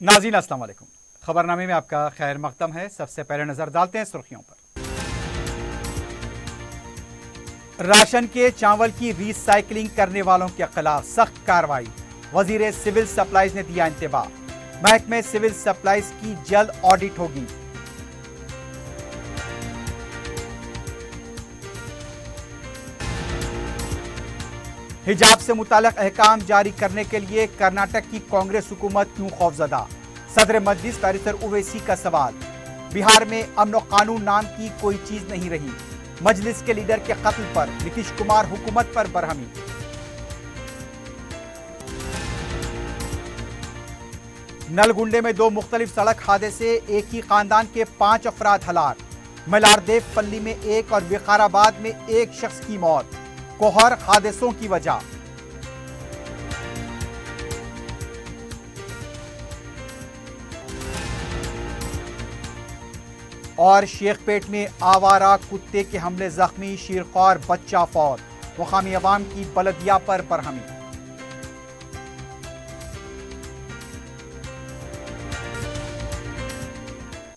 नाज़रीन अस्सलाम वालेकुम। खबरनामे में आपका खैर मकदम है। सबसे पहले नजर डालते हैं सुर्खियों पर। राशन के चावल की रीसाइक्लिंग करने वालों के खिलाफ सख्त कार्रवाई, वजीर सिविल सप्लाईज ने दिया इंतबाह। महकमे सिविल सप्लाईज की जल्द ऑडिट होगी। हिजाब से मुताल्लिक अहकाम जारी करने के लिए कर्नाटक की कांग्रेस हुकूमत क्यों खौफजदा? सदर मजलिस बैरिस्टर ओवैसी का सवाल। बिहार में अमन व कानून नाम की कोई चीज नहीं रही। मजलिस के लीडर के कत्ल पर नीतीश कुमार हुकूमत पर बरहमी। नलगुंडे में 2 मुख्तलिफ सड़क हादसे, एक ही खानदान के 5 अफराद हलाक। मलारदेव पल्ली में 1 और विकाराबाद में 1 शख्स की मौत। कोहर हादसों की वजह। और शेखपेट में आवारा कुत्ते के हमले जख्मी, शीरख्वार बच्चा फौत। मुकामी अवाम की बलदिया पर बरहमी।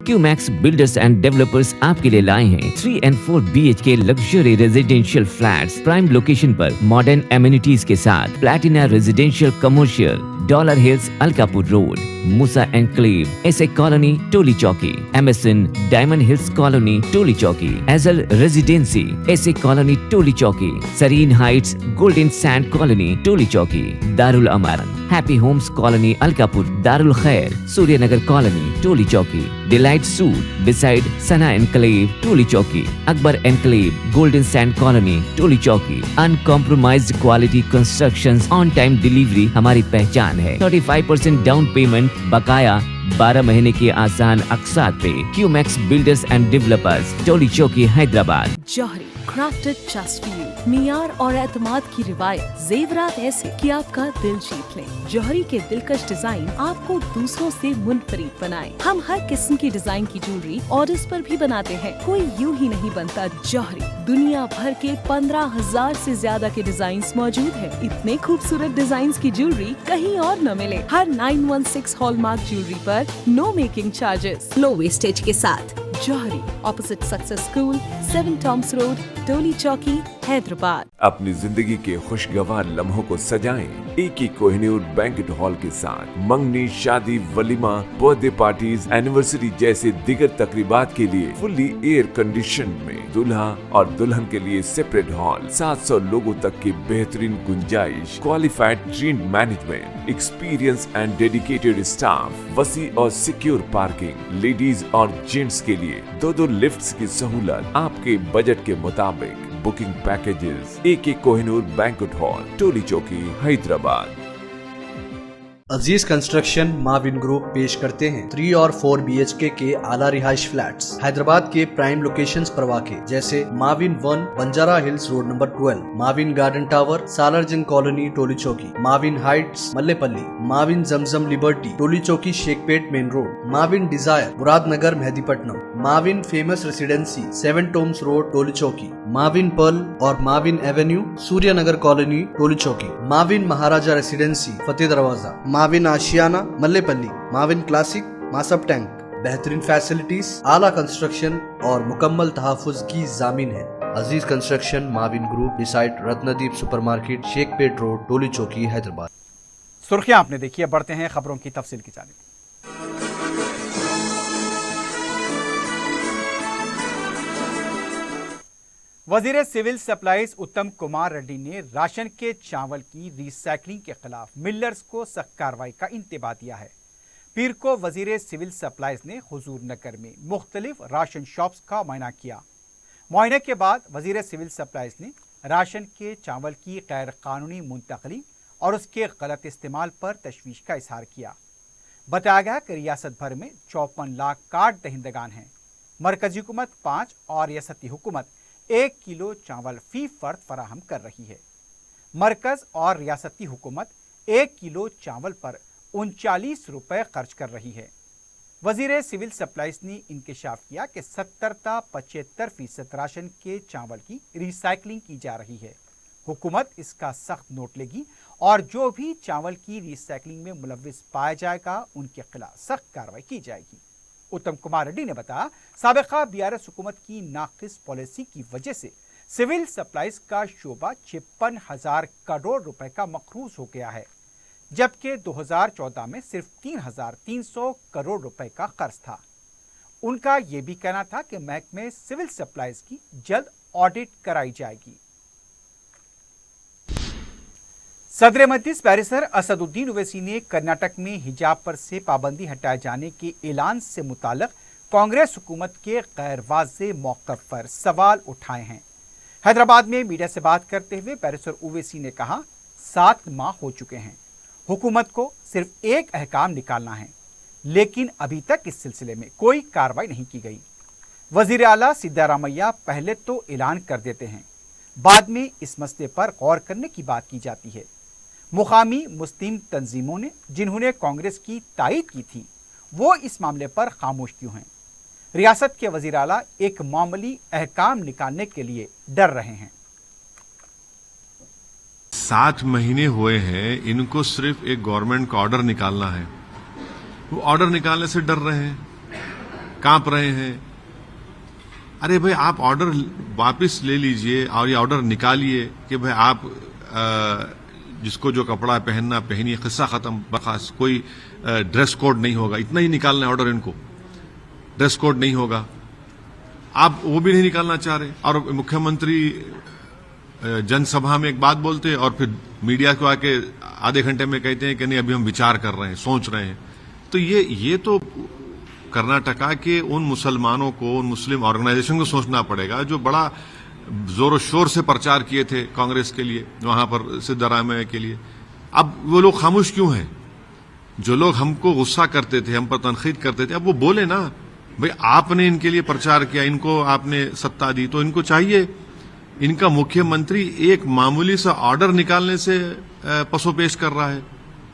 क्यूमैक्स बिल्डर्स एंड डेवलपर्स आपके लिए लाए हैं 3 and 4 BHK luxury residential flats prime location पर मॉडर्न एमिनिटीज के साथ। Platina residential commercial, dollar hills Alkapur road, Moosa enclave, SA colony Toli Chowki, MSN diamond hills colony Toli Chowki, एजल residency SA colony Toli Chowki, Sareen heights golden sand colony Toli Chowki, Darul Aman happy homes colony Alkapur, Darul Khair Suryanagar colony Toli Chowki, delight suite beside Sana enclave Toli Chowki, Akbar enclave golden sand colony Toli Chowki. Uncompromised quality constructions, on time delivery हमारी पहचान है। 35% down payment, बकाया 12 महीने की आसान अकसात पे। QMax builders and developers, Toli Chowki, Hyderabad. Johri crafted just for you, मियार और एतमाद की रिवायत, जेवरात ऐसे कि आपका दिल जीत लें। जौहरी के दिलकश डिजाइन आपको दूसरों से मुनफरिद बनाए। हम हर किस्म की डिजाइन की ज्वेलरी ऑर्डर्स पर भी बनाते हैं, कोई यूं ही नहीं बनता। जौहरी दुनिया भर के 15,000 से ज्यादा के डिजाइन मौजूद है। इतने खूबसूरत डिजाइन की ज्वेलरी कहीं और न मिले। हर 916 हॉलमार्क ज्वेलरी पर no making charges, low wastage के साथ। Jauhari, opposite success school, 7 tombs road, Toli Chowki, Hyderabad. अपनी जिंदगी के खुशगवार लम्हों को सजाएं एक ही कोहिनूर बैंक्वेट हॉल के साथ। मंगनी, शादी, वलीमा, बर्थडे पार्टीज, एनिवर्सरी जैसे दिगर तकरीबात के लिए फुल्ली एयर कंडीशन में दूल्हा और दुल्हन के लिए सेपरेट हॉल। 700 लोगों तक की बेहतरीन गुंजाइश, qualified train management, experience and dedicated staff, वसी और सिक्योर पार्किंग, लेडीज और जेंट्स के लिए 2 लिफ्ट्स की सहूलत आपके बजट के मुताबिक। Booking packages AK Kohinoor banquet hall, Toli Chowki, Hyderabad. Aziz construction Mavin group पेश करते हैं 3 और 4 BHK के आला रिहाइश फ्लैट्स हैदराबाद के प्राइम लोकेशंस पर वाक़े, जैसे Mavin 1 Banjara hills road number 12, Mavin garden tower Salarjung colony Toli Chowki, Mavin heights Mallepally, Mavin Zamzam liberty Toli Chowki Shaikpet main road, Mavin desire Muradnagar Mehdipatnam, Mavin famous residency 7 tombs road Toli Chowki, Mavin pearl और Mavin avenue Suryanagar colony Toli Chowki, Mavin Maharaja residency Fateh Darwaza, Mavin Ashiana Mallepally, Mavin classic Masab tank. बेहतरीन फैसिलिटीज, आला कंस्ट्रक्शन और मुकम्मल तहफ़्फ़ुज़ की ज़ामीन है। Aziz construction Mavin group beside Ratnadeep supermarket, Shaikpet road, Toli Chowki, Hyderabad. सुर्खियां आपने देखी है, बढ़ते हैं खबरों की तफसील की जानिब। वजीर सिविल सप्लाईज उत्तम कुमार रेड्डी ने राशन के चावल की रीसाइक्लिंग के खिलाफ मिलर्स को सख्त कार्रवाई का इंतबाह दिया है। पीर को वजीर सिविल सप्लाईज ने हुजूर नगर में मुख्तलिफ राशन शॉप्स का मुआयना किया। मुआयने के बाद वजीर सिविल सप्लाईज ने राशन के चावल की गैर कानूनी मुंतकली और उसके गलत इस्तेमाल पर तशवीश का इजहार किया। बताया गया कि रियासत भर में 54 लाख कार्ड दहिंदगान हैं। मरकजी हुकूमत 5 और रियासती हुकूमत 1 किलो चावल फी फर्द फराहम कर रही है। मरकज और रियासती हुकूमत 1 किलो चावल पर 39 रुपए खर्च कर रही है। वजीर सिविल सप्लाईज ने इंकशाफ किया कि 70-75% राशन के चावल की रिसाइकलिंग की जा रही है। हुकूमत इसका सख्त नोट लेगी और जो भी चावल की रिसाइकलिंग में मुलव्विस पाया जाएगा उनके खिलाफ सख्त कार्रवाई की जाएगी। उत्तम कुमार रेड्डी ने बताया, साबिका बीआरएस हुकूमत की नाकिस पॉलिसी की वजह से सिविल सप्लाईज का शोबा 56,000 करोड़ रुपए का मकरूज हो गया है, जबकि 2014 में सिर्फ 3,300 करोड़ रुपए का कर्ज था। उनका यह भी कहना था कि महकमे सिविल सप्लाईज की जल्द ऑडिट कराई जाएगी। सदर मजलिस बैरिस्टर असदुद्दीन ओवैसी ने कर्नाटक में हिजाब पर से पाबंदी हटाए जाने के ऐलान से मुताल्लिक कांग्रेस हुकूमत के गैर वाज़ेह मौक़िफ़ पर सवाल उठाए हैं। हैदराबाद में मीडिया से बात करते हुए बैरिस्टर ओवैसी ने कहा, 7 माह हो चुके हैं, हुकूमत को सिर्फ एक अहकाम निकालना है, लेकिन अभी तक इस सिलसिले में कोई कार्रवाई नहीं की गई। वज़ीर आला सिद्धारामैया पहले तो ऐलान कर देते हैं, बाद में इस मसले पर गौर करने की बात की जाती है। मुकामी मुस्लिम तंजीमों ने जिन्होंने कांग्रेस की तायीद की थी, वो इस मामले पर खामोश क्यों हैं? रियासत के वज़ीर आला एक मामूली अहकाम निकालने के लिए डर रहे हैं। 7 महीने हुए हैं, इनको सिर्फ एक गवर्नमेंट का ऑर्डर निकालना है। वो ऑर्डर निकालने से डर रहे हैं, कांप रहे हैं। अरे भाई, आप ऑर्डर वापस ले लीजिए और ये ऑर्डर निकालिए कि भाई आप जिसको जो कपड़ा पहनना पहनिए, किस्सा खत्म, बखास कोई ड्रेस कोड नहीं होगा, इतना ही निकालना है ऑर्डर इनको। ड्रेस कोड नहीं होगा, आप वो भी नहीं निकालना चाह रहे। और मुख्यमंत्री जनसभा में एक बात बोलते और फिर मीडिया को आके आधे घंटे में कहते हैं कि नहीं, अभी हम विचार कर रहे हैं, सोच रहे हैं। तो ये तो कर्नाटका के उन मुसलमानों को, उन मुस्लिम ऑर्गेनाइजेशन को सोचना पड़ेगा जो बड़ा जोर शोर से प्रचार किए थे कांग्रेस के लिए, वहां पर सिद्धारामैया के लिए। अब वो लोग खामोश क्यों हैं? जो लोग हमको गुस्सा करते थे, हम पर तनखीद करते थे, अब वो बोले ना, भाई आपने इनके लिए प्रचार किया, इनको आपने सत्ता दी, तो इनको चाहिए। इनका मुख्यमंत्री एक मामूली सा ऑर्डर निकालने से पसोपेश कर रहा है,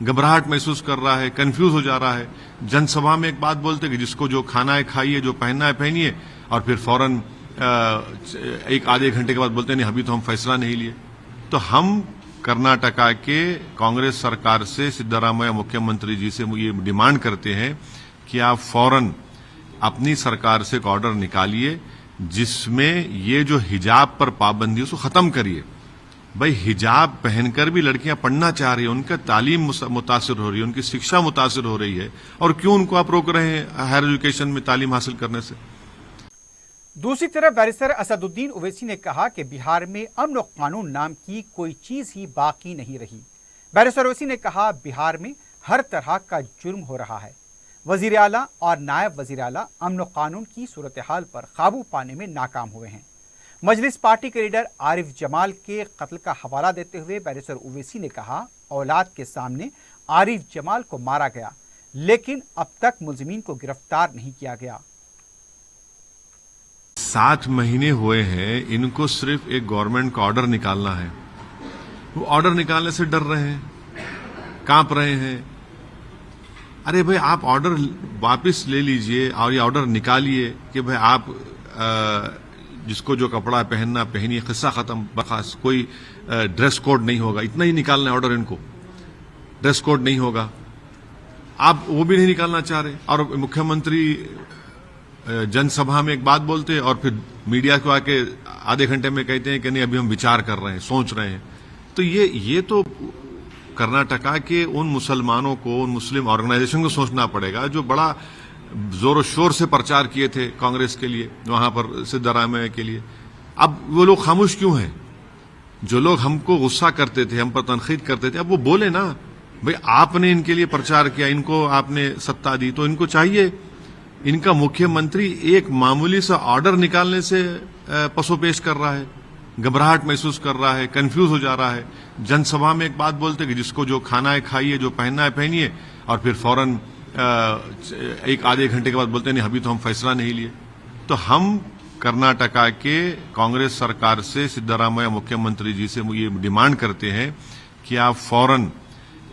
घबराहट महसूस कर रहा है, कंफ्यूज हो जा रहा है। जनसभा में एक बात बोलते कि जिसको जो खाना है खाइए, जो पहनना है पहनिए, और फिर फौरन एक आधे घंटे के बाद बोलते नहीं, अभी तो हम फैसला नहीं लिए। तो हम कर्नाटका के कांग्रेस सरकार से, सिद्धारामैया मुख्यमंत्री जी से ये डिमांड करते हैं कि आप फौरन अपनी सरकार से एक ऑर्डर निकालिए जिसमें ये जो हिजाब पर पाबंदी उसको खत्म करिए। भाई, हिजाब पहनकर भी लड़कियां पढ़ना चाह रही है, उनका तालीम मुतासिर हो रही है, उनकी शिक्षा मुतासिर हो रही है, और क्यों उनको आप रोक रहे हैं हायर एजुकेशन में तालीम हासिल करने से? दूसरी तरफ बैरिस्टर असदुद्दीन ओवैसी ने कहा कि बिहार में अमन और कानून नाम की कोई चीज ही बाकी नहीं रही। बैरिस्टर ओवैसी ने कहा, बिहार में हर तरह का जुर्म हो रहा है। वजीर आला और नायब वजीर आला अमन और कानून की सूरत हाल पर काबू पाने में नाकाम हुए हैं। मजलिस पार्टी के लीडर आरिफ जमाल के कत्ल का हवाला देते हुए बैरिस्टर ओवैसी ने कहा, औलाद के सामने आरिफ जमाल को मारा गया, लेकिन अब तक मुलजिमीन को गिरफ्तार नहीं किया गया। 7 महीने हुए हैं, इनको सिर्फ एक गवर्नमेंट का ऑर्डर निकालना है। वो ऑर्डर निकालने से डर रहे हैं, कांप रहे हैं। अरे भाई, आप ऑर्डर वापस ले लीजिए और ये ऑर्डर निकालिए कि भाई आप जिसको जो कपड़ा पहनना पहनिए, किस्सा खत्म, बखास कोई ड्रेस कोड नहीं होगा, इतना ही निकालना है ऑर्डर इनको। ड्रेस कोड नहीं होगा, आप वो भी नहीं निकालना चाह रहे। और मुख्यमंत्री जनसभा में एक बात बोलते और फिर मीडिया को आके आधे घंटे में कहते हैं कि नहीं, अभी हम विचार कर रहे हैं, सोच रहे हैं। तो ये तो कर्नाटका के उन मुसलमानों को, उन मुस्लिम ऑर्गेनाइजेशन को सोचना पड़ेगा जो बड़ा जोर शोर से प्रचार किए थे कांग्रेस के लिए, वहां पर सिद्धारामैया के लिए। अब वो लोग खामोश क्यों हैं? जो लोग हमको गुस्सा करते थे, हम पर तनखीद करते थे, अब वो बोले ना, भाई आपने इनके लिए प्रचार किया, इनको आपने सत्ता दी, तो इनको चाहिए। इनका मुख्यमंत्री एक मामूली सा ऑर्डर निकालने से पसोपेश कर रहा है, घबराहट महसूस कर रहा है, कंफ्यूज हो जा रहा है। जनसभा में एक बात बोलते कि जिसको जो खाना है खाइए, जो पहनना है पहनिए, और फिर फौरन एक आधे घंटे के बाद बोलते नहीं, अभी तो हम फैसला नहीं लिए। तो हम कर्नाटका के कांग्रेस सरकार से, सिद्धारामैया मुख्यमंत्री जी से ये डिमांड करते हैं कि आप फौरन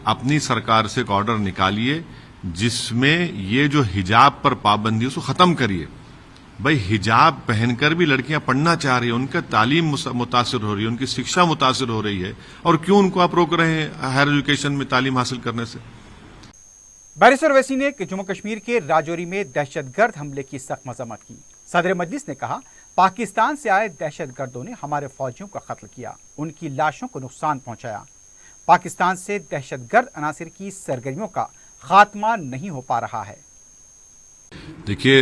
अपनी सरकार से एक ऑर्डर निकालिए जिसमें ये जो हिजाब पर पाबंदी उसको खत्म करिए। भाई हिजाब पहनकर भी लड़कियां पढ़ना चाह रही है, उनका तालीम मुतासिर हो रही है, उनकी शिक्षा मुतासिर हो रही है, और क्यों उनको आप रोक रहे हैं हायर एजुकेशन में तालीम हासिल करने से? बैरिस्टर ओवैसी ने जम्मू कश्मीर के राजौरी में दहशतगर्द हमले की सख्त मजम्मत की। सदर मजलिस ने कहा, पाकिस्तान से आए दहशतगर्दों ने हमारे फौजियों का कत्ल किया, उनकी लाशों को नुकसान पहुंचाया। पाकिस्तान से दहशतगर्द अनासिर की सरगर्मियों का खात्मा नहीं हो पा रहा है। देखिए,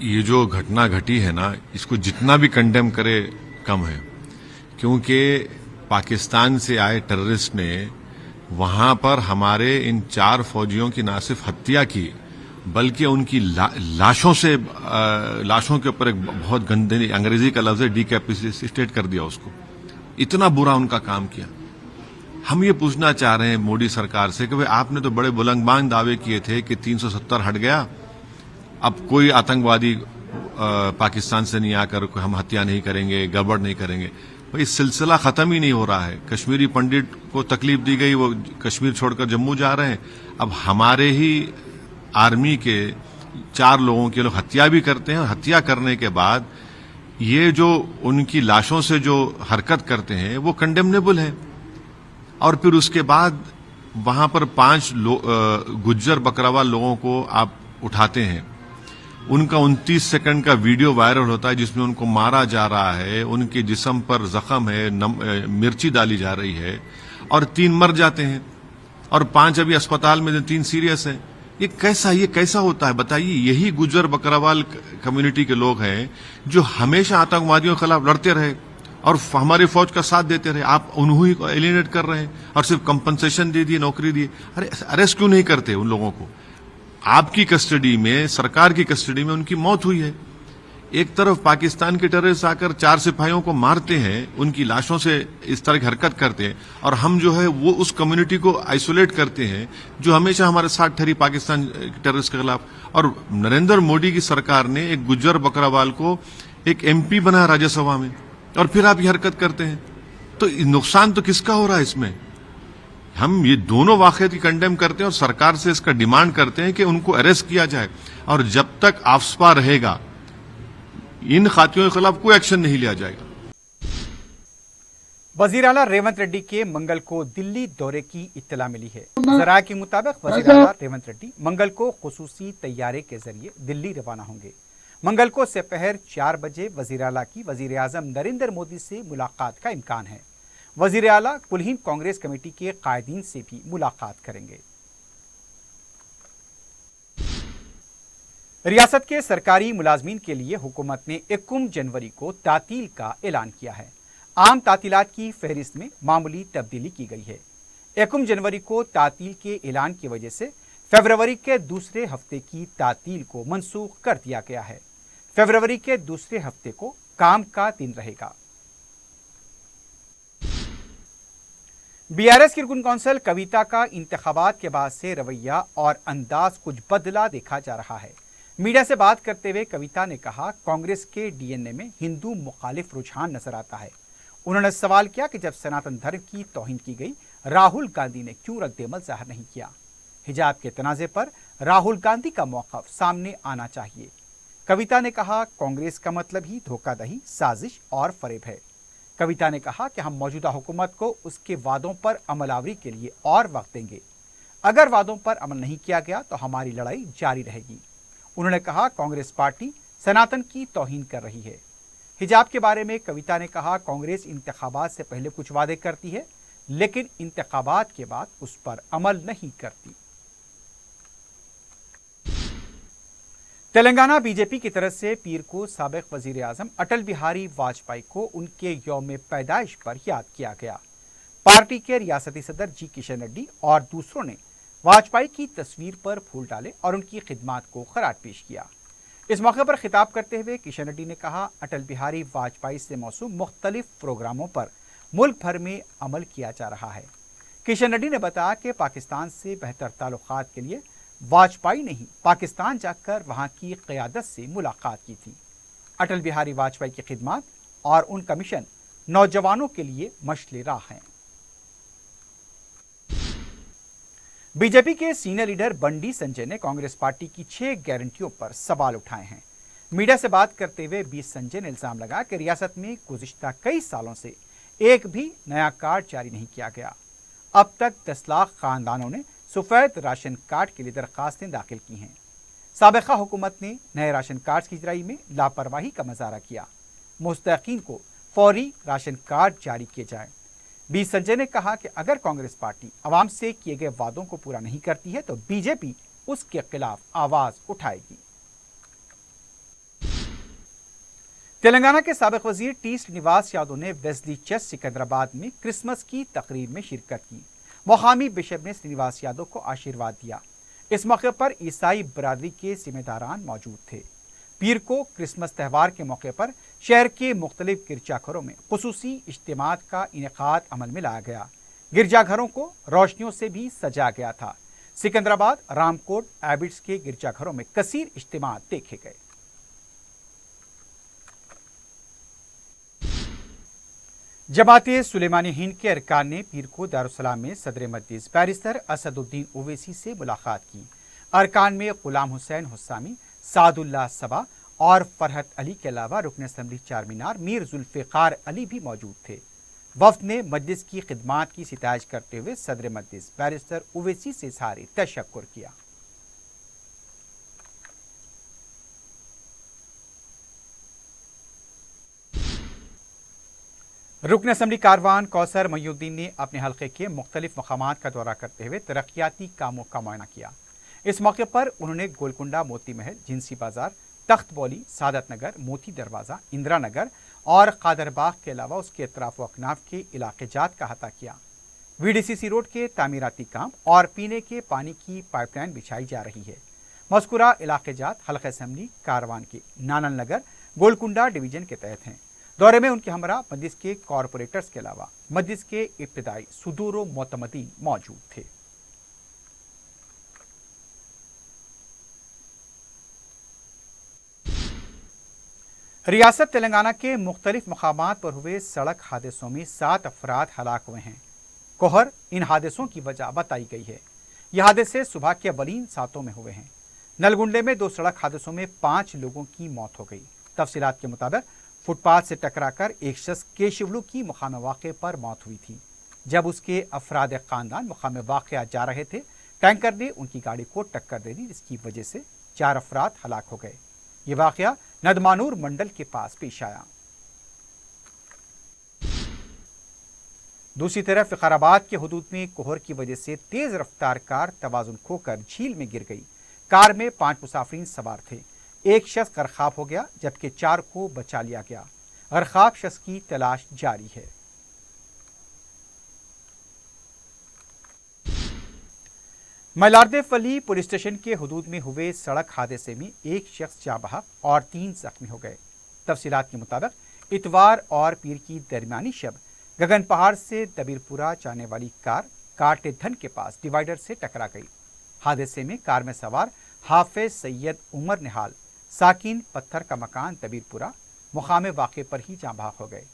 ये जो घटना घटी है ना, इसको जितना भी कंडेम करे कम है, क्योंकि पाकिस्तान से आए टेररिस्ट ने वहां पर हमारे इन 4 फौजियों की ना सिर्फ हत्या की, बल्कि उनकी लाशों के ऊपर एक बहुत गंदे, अंग्रेजी का लफ्ज है डिकैपिटेट कर दिया उसको। इतना बुरा उनका काम किया। हम ये पूछना चाह रहे हैं मोदी सरकार से कि भाई आपने तो बड़े बुलंदबान दावे किए थे कि 370 हट गया, अब कोई आतंकवादी पाकिस्तान से नहीं आकर हम हत्या नहीं करेंगे, गड़बड़ नहीं करेंगे। भाई सिलसिला खत्म ही नहीं हो रहा है। कश्मीरी पंडित को तकलीफ दी गई, वो कश्मीर छोड़कर जम्मू जा रहे हैं। अब हमारे ही आर्मी के 4 लोगों की लोग हत्या भी करते हैं, और हत्या करने के बाद ये जो उनकी लाशों से जो हरकत करते हैं वो कंडेमनेबल है। और फिर उसके बाद वहां पर 5 गुज्जर बकरवाल लोगों को आप उठाते हैं, उनका 29 सेकंड का वीडियो वायरल होता है जिसमें उनको मारा जा रहा है, उनके जिस्म पर जख्म है, मिर्ची डाली जा रही है, और 3 मर जाते हैं और 5 अभी अस्पताल में, 3 सीरियस हैं। ये कैसा होता है बताइए? यही गुज्जर बकरवाल कम्युनिटी के लोग हैं जो हमेशा आतंकवादियों के खिलाफ लड़ते रहे और हमारी फौज का साथ देते रहे। आप उन्हीं को एलिनेट कर रहे हैं और सिर्फ कंपनसेशन दे दिए, नौकरी दी। अरे अरेस्ट क्यों नहीं करते उन लोगों को? आपकी कस्टडी में, सरकार की कस्टडी में उनकी मौत हुई है। एक तरफ पाकिस्तान के टेररिस्ट आकर 4 सिपाहियों को मारते हैं, उनकी लाशों से इस तरह की हरकत करते हैं, और हम जो है वो उस कम्युनिटी को आइसोलेट करते हैं जो हमेशा हमारे साथ ठहरी पाकिस्तान टेररिस्ट के खिलाफ। और नरेंद्र मोदी की सरकार ने एक गुज्जर बकरवाल को एक MP बनाया राज्यसभा में, और फिर आप ये हरकत करते हैं। तो नुकसान तो किसका हो रहा है इसमें? हम ये दोनों वाक़यात की कंडेम करते हैं और सरकार से इसका डिमांड करते हैं कि उनको अरेस्ट किया जाए, और जब तक आफ्सपा रहेगा इन खातियों के खिलाफ कोई एक्शन नहीं लिया जाएगा। वजीर आला रेवंत रेड्डी के मंगल को दिल्ली दौरे की इत्तला मिली है। जराये के मुताबिक वजीर आला रेवंत रेड्डी मंगल को खुसूसी तैयारे के जरिए दिल्ली रवाना होंगे। मंगल को दोपहर 4 बजे वजीर आला की वजीर आजम नरेंद्र मोदी से मुलाकात का इम्कान है। वजीर आला कुल हिंद कांग्रेस कमेटी के कायदीन से भी मुलाकात करेंगे। रियासत के सरकारी मुलाजमीन के लिए हुकूमत ने 21 जनवरी को तातील का ऐलान किया है। आम तातीलात की फहरिस्त में मामूली तब्दीली की गई है। 21 जनवरी को तातील के ऐलान की वजह से फरवरी के दूसरे हफ्ते की तातील को मनसूख कर दिया गया है। फरवरी के दूसरे हफ्ते को काम का दिन रहेगा। BRS की रुकन कौंसिल कविता का इंतखाबात के बाद से रवैया और अंदाज कुछ बदला देखा जा रहा है। मीडिया से बात करते हुए कविता ने कहा, कांग्रेस के DNA में हिंदू मुखालिफ रुझान नजर आता है। उन्होंने सवाल किया कि जब सनातन धर्म की तौहीन की गई, राहुल गांधी ने क्यों रद्देमल जाहिर नहीं किया? हिजाब के तनाज़े पर राहुल गांधी का मौक़िफ़ सामने आना चाहिए। कविता ने कहा, कांग्रेस का मतलब ही धोखाधड़ी, साजिश और फरेब है। कविता ने कहा कि हम मौजूदा हुकूमत को उसके वादों पर अमलावरी के लिए और वक्त देंगे। अगर वादों पर अमल नहीं किया गया तो हमारी लड़ाई जारी रहेगी। उन्होंने कहा, कांग्रेस पार्टी सनातन की तौहीन कर रही है। हिजाब के बारे में कविता ने कहा, कांग्रेस इंतखाबात से पहले कुछ वादे करती है लेकिन इंतखाबात के बाद उस पर अमल नहीं करती। तेलंगाना बीजेपी की तरफ से पीर को साबिक वजीर आजम अटल बिहारी वाजपेयी को उनके यौम पैदाइश पर याद किया गया। पार्टी के रियासती सदर जी किशन रेड्डी और दूसरों ने वाजपेयी की तस्वीर पर फूल डाले और उनकी खिदमात को खराज पेश किया। इस मौके पर खिताब करते हुए किशन रेड्डी ने कहा, अटल बिहारी वाजपेयी से मौसूम मुख्तलिफ प्रोग्रामों पर मुल्क भर में अमल किया जा रहा है। किशन रेड्डी ने बताया कि पाकिस्तान से बेहतर ताल्लुकात के लिए वाजपेयी ने ही पाकिस्तान जाकर वहां की क़यादत से मुलाकात की थी। अटल बिहारी वाजपेयी की खिदमत और उनका मिशन नौजवानों के लिए मशले राह हैं। बीजेपी के सीनियर लीडर बंडी संजय ने कांग्रेस पार्टी की 6 गारंटियों पर सवाल उठाए हैं। मीडिया से बात करते हुए बी संजय ने इल्जाम लगाया कि रियासत में गुज़िश्ता कई सालों से एक भी नया कार्ड जारी नहीं किया गया। अब तक 10 लाख खानदानों ने सफेद राशन कार्ड के लिए दरखास्तें दाखिल की हैं। साबिका हुकूमत ने नए राशन कार्ड की इजराई में लापरवाही का मुजाहरा किया। मुस्तहिकीन को फौरी राशन कार्ड जारी किए जाएं। बी संजय ने कहा कि अगर कांग्रेस पार्टी आवाम से किए गए वादों को पूरा नहीं करती है तो बीजेपी उसके खिलाफ आवाज उठाएगी। तेलंगाना के साबिक वजीर टी श्रीनिवास यादव ने वेस्ली चर्च सिकंदराबाद में क्रिसमस की तकरीब में शिरकत की। मुकामी बिशप ने श्रीनिवास यादव को आशीर्वाद दिया। इस मौके पर ईसाई बरादरी के जिम्मेदारान मौजूद थे। पीर को क्रिसमस त्यौहार के मौके पर शहर के मुख्तलिफ गिरजाघरों में खुसूसी इज्तिमात का इनेकाद अमल में लाया गया। गिरजाघरों को रोशनियों से भी सजाया गया था। सिकंदराबाद, रामकोट, एबिट्स के गिरजाघरों में कसीर इज्तिमात देखे गए। जमाते सुलेमानी हिंद के अरकान ने पीर को दारुसलाम में सदर मजलिस बैरिस्टर असदुद्दीन ओवैसी से मुलाकात की। अरकान में गुलाम हुसैन हुस्सामी, सादुल्लाह सबा और फरहत अली के अलावा रुकन असम्बली चारमीनार मीर जुल्फ़िकार अली भी मौजूद थे। वफ्द ने मजलिस की खिदमात की सितायत करते हुए सदर मजलिस बैरिस्टर ओवैसी से इज़हार तशक्कुर किया। रुकन असम्बली कारवान कौसर मयूद्दीन ने अपने हल्के के मुख्तलिफ मकामात का दौरा करते हुए तरक्याती कामों का मुआयना किया। इस मौके पर उन्होंने गोलकुंडा, मोती महल, जिनसी बाजार, तख्त बौली, सादत नगर, मोती दरवाज़ा, इंदिरा नगर और कादरबाग के अलावा उसके अतराफ व अकनाफ के इलाके जात का अहाता किया। VDCC रोड के तामीराती काम और पीने के पानी की पाइपलाइन बिछाई जा रही है। मज़कूरा इलाके जात हल्का असम्बली कारवान के नानल नगर, गोलकुंडा डिवीजन के तहत हैं। दौरे में उनके हमरा मजलिस के कॉरपोरेटर्स के अलावा मजलिस के इब्तिदाई सुदूर व मोतमदीन मौजूद थे। रियासत तेलंगाना के मुख्तलिफ मकामात पर हुए सड़क हादसों में 7 अफराद हलाक हुए हैं। कोहर इन हादसों की वजह बताई गई है। यह हादसे सुबह के अवलीन सातों में हुए हैं। नलगुंडे में 2 सड़क हादसों में 5 लोगों की मौत हो गई। तफसीलात के मुताबिक फुटपाथ से टकराकर एक शख्स केशवलू की मुकाम वाक़े पर मौत हुई थी। जब उसके अफराद खानदान मुकाम वाक़या जा रहे थे, टैंकर ने उनकी गाड़ी को टक्कर दे दी, जिसकी वजह से 4 अफराद हलाक हो गए। ये वाक़या नदमानूर मंडल के पास पेश आया। दूसरी तरफ विकाराबाद के हुदूद में कोहर की वजह से तेज रफ्तार कार तवाजुन खोकर झील में गिर गई। कार में 5 मुसाफिरीन सवार थे। एक शख्स गरकाब हो गया जबकि 4 को बचा लिया गया। गरकाब शख्स की तलाश जारी है। मलारदेवली पुलिस स्टेशन के हुदूद में हुए सड़क हादसे में एक शख्स जाँ बहक और 3 जख्मी हो गए। तफसीलात के मुताबिक इतवार और पीर की दरमियानी शब गगन पहाड़ से दबीरपुरा जाने वाली कार काटे धन के पास डिवाइडर से टकरा गई। हादसे में कार में सवार हाफिज सैयद उमर निहाल साकिन पत्थर का मकान दबीरपुरा मुकाम वाक़े पर ही जाँ बहक हो गए।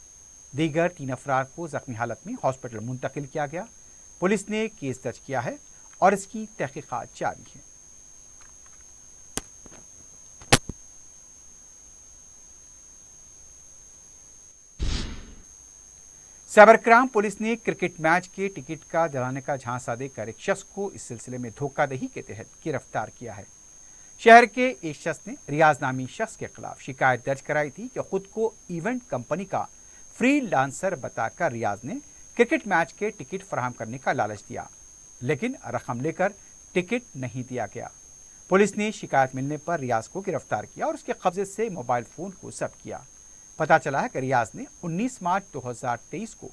दीगर 3 अफराद को जख्मी हालत में हॉस्पिटल मुंतकिल किया गया। पुलिस ने केस दर्ज किया है और इसकी तहकीकात जारी है। साइबर क्राइम पुलिस ने क्रिकेट मैच के टिकट का दिलाने का झांसा देकर एक शख्स को इस सिलसिले में धोखाधड़ी के तहत गिरफ्तार किया है। शहर के एक शख्स ने रियाज नामी शख्स के खिलाफ शिकायत दर्ज कराई थी कि खुद को इवेंट कंपनी का फ्रीलांसर बताकर रियाज ने क्रिकेट मैच के टिकट फराहम करने का लालच दिया, लेकिन रकम लेकर टिकट नहीं दिया गया। पुलिस ने शिकायत मिलने पर रियाज को गिरफ्तार किया और उसके कब्जे से मोबाइल फोन को जब्त किया। पता चला है कि रियाज ने 19 मार्च 2023 को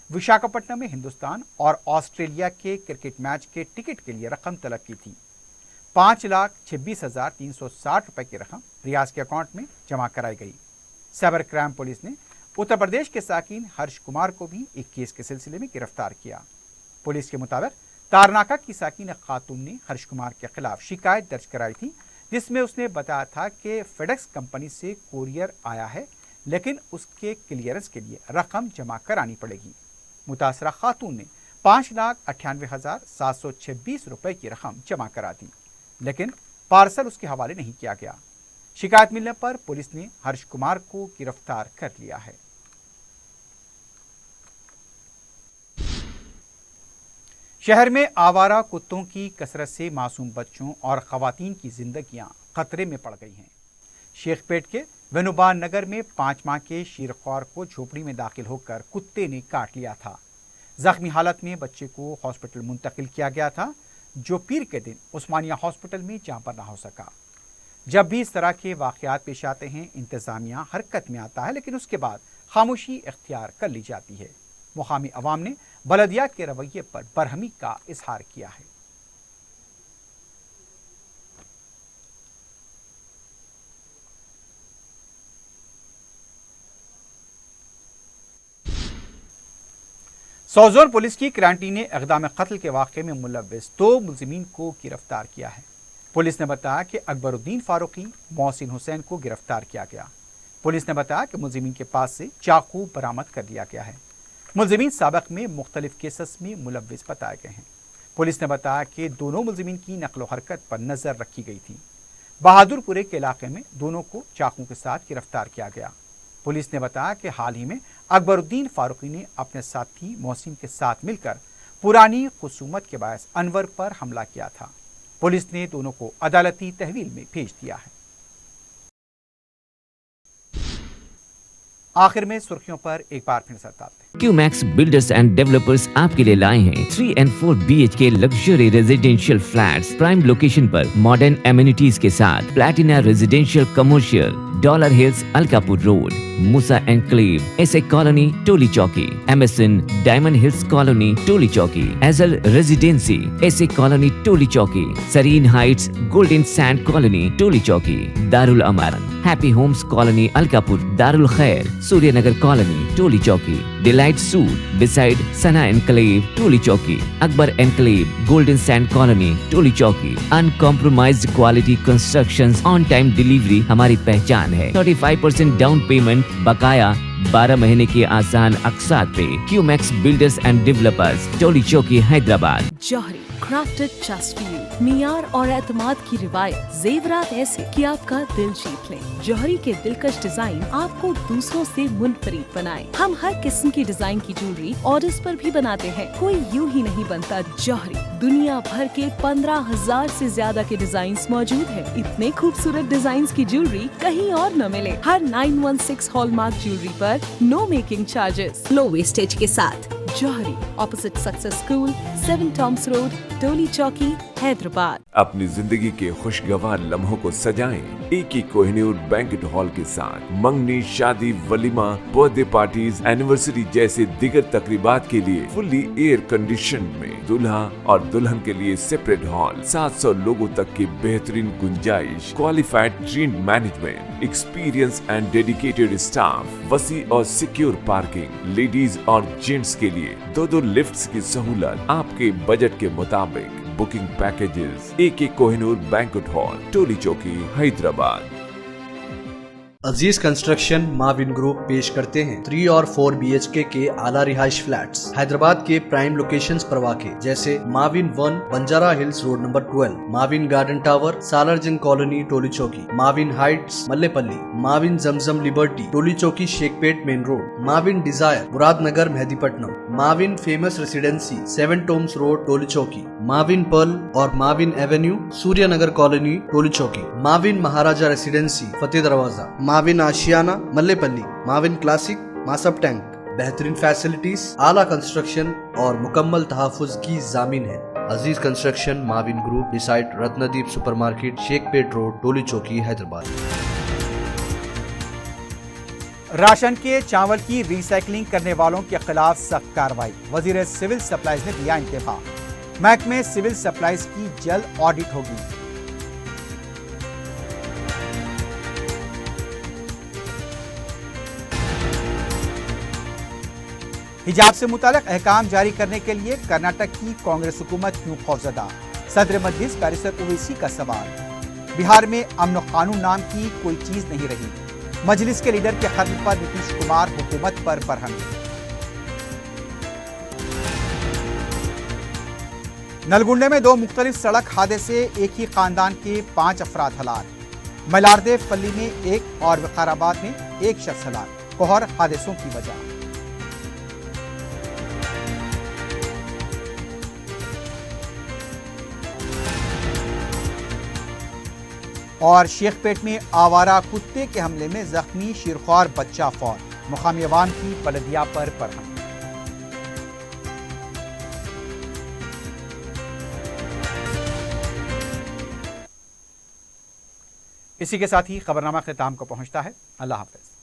विशाखापट्टनम में हिंदुस्तान और ऑस्ट्रेलिया के क्रिकेट मैच के टिकट के लिए रकम तलब की थी। 5,26,360 रुपए की रकम रियाज के अकाउंट में जमा कराई गई। साइबर क्राइम पुलिस ने उत्तर प्रदेश के साकिन हर्ष कुमार को भी एक केस के सिलसिले में गिरफ्तार किया। पुलिस के मुताबिक तारनाका की साकिन खातून ने हर्ष कुमार के खिलाफ शिकायत दर्ज कराई थी, जिसमें उसने बताया था कि फेडेक्स कंपनी से कोरियर आया है, लेकिन उसके क्लियरेंस के लिए रकम जमा करानी पड़ेगी। मुतासरा खातून ने 5,98,726 रुपए की रकम जमा करा दी, लेकिन पार्सल उसके हवाले नहीं किया गया। शिकायत मिलने पर पुलिस ने हर्ष कुमार को गिरफ्तार कर लिया है। शहर में आवारा कुत्तों की कसरत से मासूम बच्चों और खवातीन की जिंदगियां खतरे में पड़ गई हैं। शेखपेट के वेनुबान नगर में 5 माह के शीरख्वार को झोपड़ी में दाखिल होकर कुत्ते ने काट लिया था। जख्मी हालत में बच्चे को हॉस्पिटल मुंतकिल किया गया था, जो पीर के दिन उस्मानिया हॉस्पिटल में जहां पर ना हो सका। जब भी इस तरह के वाकयात पेश आते हैं, इंतजामिया हरकत में आता है, लेकिन उसके बाद खामोशी इख्तियार कर ली जाती है। मुकामी अवाम ने बलदिया के रवैये पर बरहमी का इजहार किया है। सौजोन पुलिस की क्रांटी ने इक़दाम कत्ल के वाक़े में मुलव्विस 2 मुलजिमीन को गिरफ्तार किया है। पुलिस ने बताया कि अकबरुद्दीन फारूकी, मोहसिन हुसैन को गिरफ्तार किया गया। पुलिस ने बताया कि मुलजिमीन के पास से चाकू बरामद कर लिया गया है। मुलजिमीन साबिक़ में मुख्तलिफ केसेस में मुलव्विस बताए गए हैं। पुलिस ने बताया कि दोनों मुलजिमीन की नकलो हरकत पर नज़र रखी गई थी। बहादुरपुरे के इलाके में दोनों को चाकू के साथ गिरफ्तार किया गया। पुलिस ने बताया कि हाल ही में अकबरुद्दीन फारूकी ने अपने साथी मोहसिन के साथ मिलकर पुरानी खुसूमत के बायस अनवर पर हमला किया था। पुलिस ने दोनों को अदालती तहवील में भेज दिया है। आखिर में सुर्खियों पर एक बार फिर नजर डालते हैं। क्यूमैक्स बिल्डर्स एंड डेवलपर्स आपके लिए लाए हैं 3 and 4 BHK luxury residential flats prime location पर मॉडर्न एमिनिटीज के साथ Platina residential commercial, dollar hills Alkapur road, Moosa enclave, SA colony Toli Chowki, MSN diamond hills colony Toli Chowki, एजल residency SA colony Toli Chowki, Sareen heights golden sand colony Toli Chowki, Darul Aman happy homes colony Alkapur, Darul Khair Suryanagar colony Toli Chowki, delight suite beside Sana enclave Toli Chowki, Akbar enclave golden sand colony Toli Chowki. Uncompromised quality constructions, on time delivery हमारी पहचान है। 35% down payment, बकाया 12 महीने के आसान अक़सात पे। QMax builders and developers, Toli Chowki, Hyderabad. Johri crafted just for you, मियार और एतमाद की रिवायत, जेवरात ऐसे कि आपका दिल जीत लें। जौहरी के दिलकश डिजाइन आपको दूसरों से मुनफरिद बनाए। हम हर किस्म की डिजाइन की ज्वेलरी ऑर्डर्स पर भी बनाते हैं, कोई यूं ही नहीं बनता। जौहरी दुनिया भर के 15,000 से ज्यादा के डिजाइन मौजूद है। इतने खूबसूरत डिजाइन की ज्वेलरी कहीं और न मिले। हर 916 हॉलमार्क ज्वेलरी पर no making charges, low wastage के साथ। Jauhari, opposite success school, 7 tombs road, Toli Chowki, Hyderabad. अपनी जिंदगी के खुशगवार लम्हों को सजाएं एक ही कोहिनूर बैंकेट हॉल के साथ। मंगनी, शादी, वलीमा, बर्थडे पार्टीज, एनिवर्सरी जैसे दिगर तकरीबात के लिए फुल्ली एयर कंडीशन में दूल्हा और दुल्हन के लिए सेपरेट हॉल, 700 लोगों तक की बेहतरीन गुंजाइश, qualified train management, experience and dedicated staff, वसी और सिक्योर पार्किंग, लेडीज और जेंट्स के लिए 2 लिफ्ट्स की सहूलत आपके बजट के मुताबिक। Booking packages AK Kohinoor banquet hall, Toli Chowki, Hyderabad. Aziz construction Mavin group पेश करते हैं 3 और 4 BHK के आला रिहाइश फ्लैट्स हैदराबाद के प्राइम लोकेशंस पर वाक़े, जैसे Mavin 1 Banjara hills road number 12, Mavin garden tower Salarjung colony Toli Chowki, Mavin heights Mallepally, Mavin Zamzam liberty Toli Chowki Shaikpet main road, Mavin desire Muradnagar Mehdipatnam, Mavin famous residency 7 tombs road Toli Chowki, Mavin pearl और Mavin avenue Suryanagar colony Toli Chowki, Mavin Maharaja residency Fateh Darwaza, Mavin Ashiana Mallepally, Mavin classic Masab tank. बेहतरीन फैसिलिटीज, आला कंस्ट्रक्शन और मुकम्मल तहफ़्फ़ुज़ की ज़ामीन है। Aziz construction Mavin group, beside Ratnadeep supermarket, Shaikpet road, Toli Chowki, Hyderabad. Ration के चावल की रिसाइकलिंग करने वालों के खिलाफ सख्त कार्रवाई, वजीर सिविल सप्लाईज ने दिया इंतबाह। महकमे सिविल सप्लाईज की जल्द ऑडिट होगी। हिजाब से मुतालिक अहकाम जारी करने के लिए कर्नाटक की कांग्रेस हुकूमत क्यों खौफजदा, सदर मजलिस बैरिस्टर ओवैसी का सवाल। बिहार में अमन कानून नाम की कोई चीज नहीं रही, मजलिस के लीडर के खत्म पर नीतीश कुमार हुकूमत पर बरहमी। नलगुंडे में 2 मुख्तलिफ सड़क हादसे, एक ही खानदान के 5 अफराद हलाक। ملاردے فلی میں ایک اور وقار آباد میں ایک شخص ہلاک، کوہر حادثوں کی وجہ۔ اور شیخ پیٹ میں آوارہ کتے کے حملے میں زخمی شیرخوار بچہ فوت، مقامی عوام کی بلدیہ پر برہم۔ اسی کے ساتھ ہی خبرنامہ اختتام کو پہنچتا ہے۔ اللہ حافظ۔